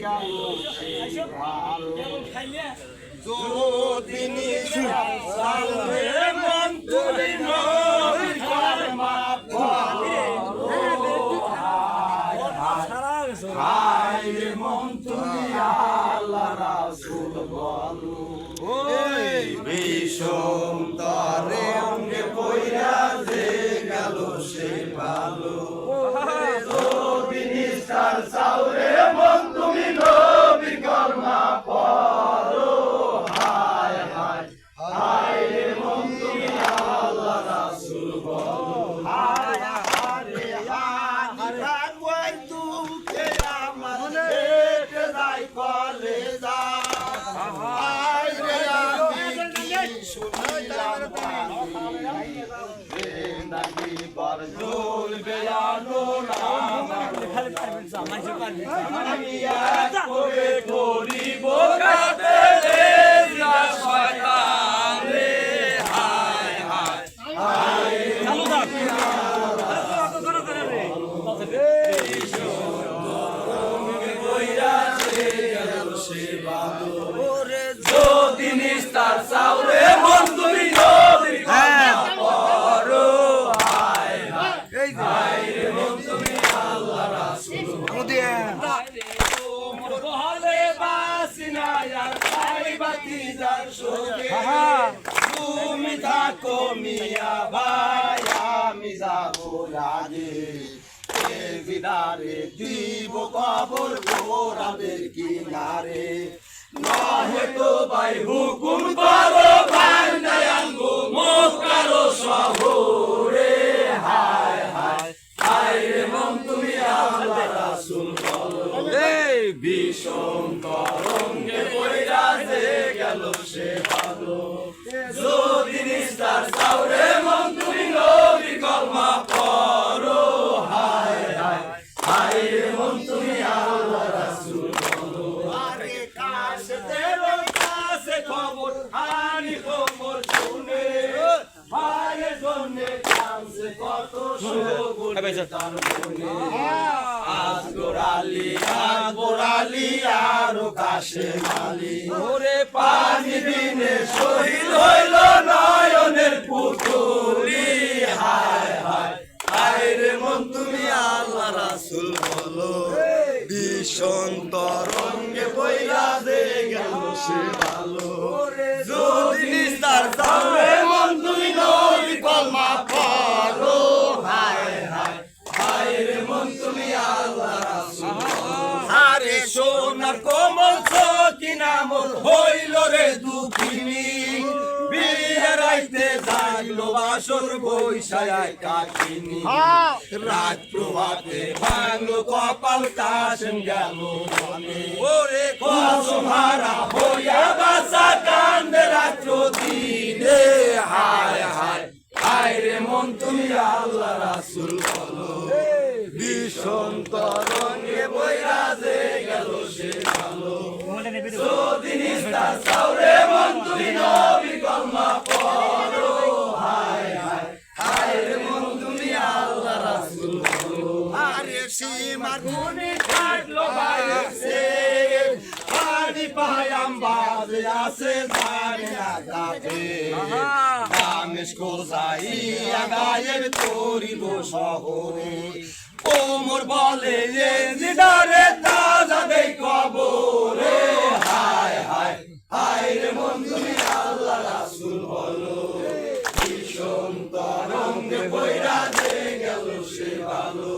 গেল সে ভালো যদি মন তুলি নবীর কলমা পড়ো হায় রে মন তুলি আল্লাহ রাসূল বলো ওই বিষম তরে অঙ্গে পইরা যে গেল সে ভালো যদি নিস্তার চাও রে মন তুমি নবীর কলমা পড়ো হায় হায় হায় রে মন তুমি আল্লাহ রাসূল বলো হায় হায় হায় রাগওয়াই তুকে আমার পেটে যাই কলেজা হায় রে আমি শুনিলাম জিন্দেগি পর জোল বেয়ানো না আমি এক করে করিব কাতে রে শয়তান রে হায় হায় হায় চালু দাও করো করে রে যদি নিস্তার চাও রে মন তুমি নবীর কলমা পড়ো হায় হায় হায় রে মন তুমি আল্লাহ রাসূল বলে বাসিনা আর তাই বাতি যার শোকে তুমি থাকো মিয়া ভাই আমি যাবো রাগে বিদারে দিব কবর গোরাদের কিনারে নহে তো ভাই হুকুম করো ভাই নয়াঙ্গো মক্কারো শহরে হায় হায় হায় রে মন তুমি আল্লাহ রাসূল বলো এই বিষম তরঙ্গে পইরা যে গেল সে ভালো যদি নিস্তার চাও রে মন তুমি নবীর কলমা পড়ো হায় হায় হায় রে মন তুমি আল্লাহ রাসূল বলো আরে কাছে খবর হানি খবর শুনে ভাইয়ের জন্যে কাঁদছে কত শোক তার মনে আজ গোরালি আর কাশে মালি ওরে পানি দিনে শহীদ হইল নয়নের পুতুলি হায় হায় হায় রে মন তুমি আল্লাহ রাসূল বলো ভীষণ তরঙ্গে বইরা যে গেল সে ভালো যদি নিস্তার চাও রে মন তুমি নবীর কলমা পড়ো হায় হায় হায় রে মন তুমি আল্লাহ রাসূল আরে সোনার কোমল সকিনা মোর হইল রে দুঃখিনী বিহারাইতে যাইলো বাসর বৈশায় কাকিনী রাত প্রভাতে ভাঙলো কপাল কাশেম গেল ওরে কসম হারা হইয়া বাসা কান্দে রাত্র দিনে হায় হায় হায় রে মন তুমি আল্লাহ রাসূল বলো ভীষণ তরঙ্গে বইরা যে গেল সে ভালো যদি নিস্তার চাও রে মন তুমি নবীর কলমা পড়ো হায় হায় হায় রে মন তুমি আল্লাহ রাসূল বলো আরে সীমার মনে কাটলো ভাইছে পানি পায়াম বাজে আছে জানে আগাতে দামেস্ক যাইয়া গায়ের করিব শহরে ওমর বলে যে জিদারে তাজা দেই কবরে হায় হায় হায় রে মন তুমি আল্লাহ রাসূল বলো ভীষণ তরঙ্গে বইরা যে গেল সে ভালো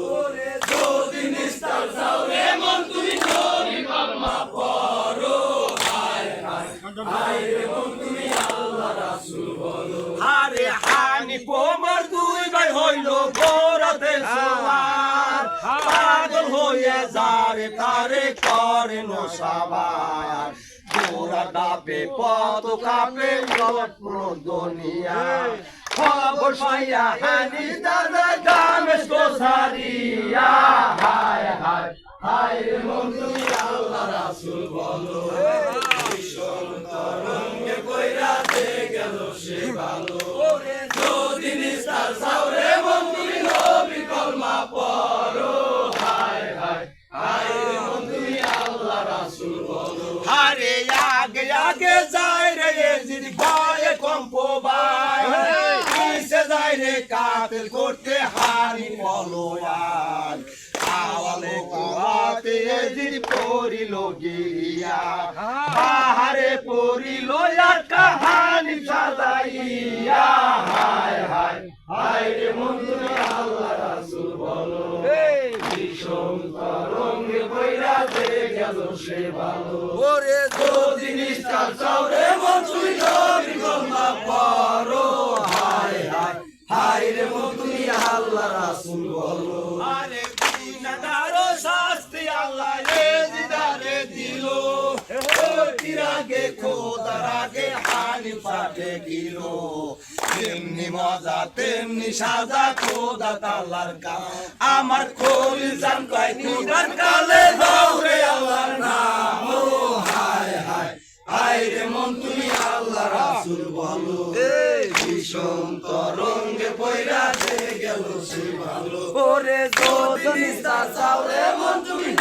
যদি নিস্তার চাও রে মন তুমি নবীর কলমা পড়ো হায় হায় হায় রে মন তুমি আল্লাহ রাসূল বলো আরে হানি কোমর দুই ভাই হইল গোরাতে সওয়ার পাগল হয়ে যারে তারে করে নশাবার গোরা ডাবে পত কাপে পুরো দুনিয়া খবর পাইয়া হানি দাদা দামেস্ক সারিয়া হায় হায় হায় রে মন তুমি আল্লাহ রাসূল বলো ভীষণ তরঙ্গে বইরা যে গেল সে ভালো যদি নিস্তার চাও রে মন তুমি নবীর কলমা পড়ো হায় হায় হায় রে মন তুমি আল্লাহ আরে আগে আগে যায় রে এজিদ ভয়ে কম্প ভাই কিসে যায় রে কাতেল করতে হানি পলোয়ান আওয়ালে কুয়াতে এজিদ পড়িল গিয়া বাহারে পড়িল আর কাহানি সাজাইয়া হায় হায় হায় রে বন্ধু আল্লাহ রাসূল বলো ভীষণ তরঙ্গে বইরা যে গেল সে ভালো ওরে যদি নিস্তার চাও রে বন্ধু নবী গঙ্গা পরো হায় হায় হায় রে বন্ধু আল্লাহ রাসূল বলো আরে বিনাদারো শাস্তি আল্লাহ এজিদারে দিল ওর আগে খোদার আগে হানি ফাটে গিল তেমনি মজা তেমনি সাজা খোদা তাআলার কাম আমার খোলি জান কয় খোদার কালে দৌড়ে আল্লাহর নাম ও হায় হায় হায় রে মন তুমি আল্লাহ রাসূল বলো ভীষণ তরঙ্গে পয়রা যে গেল সে ভালো ওরে যদি নিস্তার চাও রে মন তুমি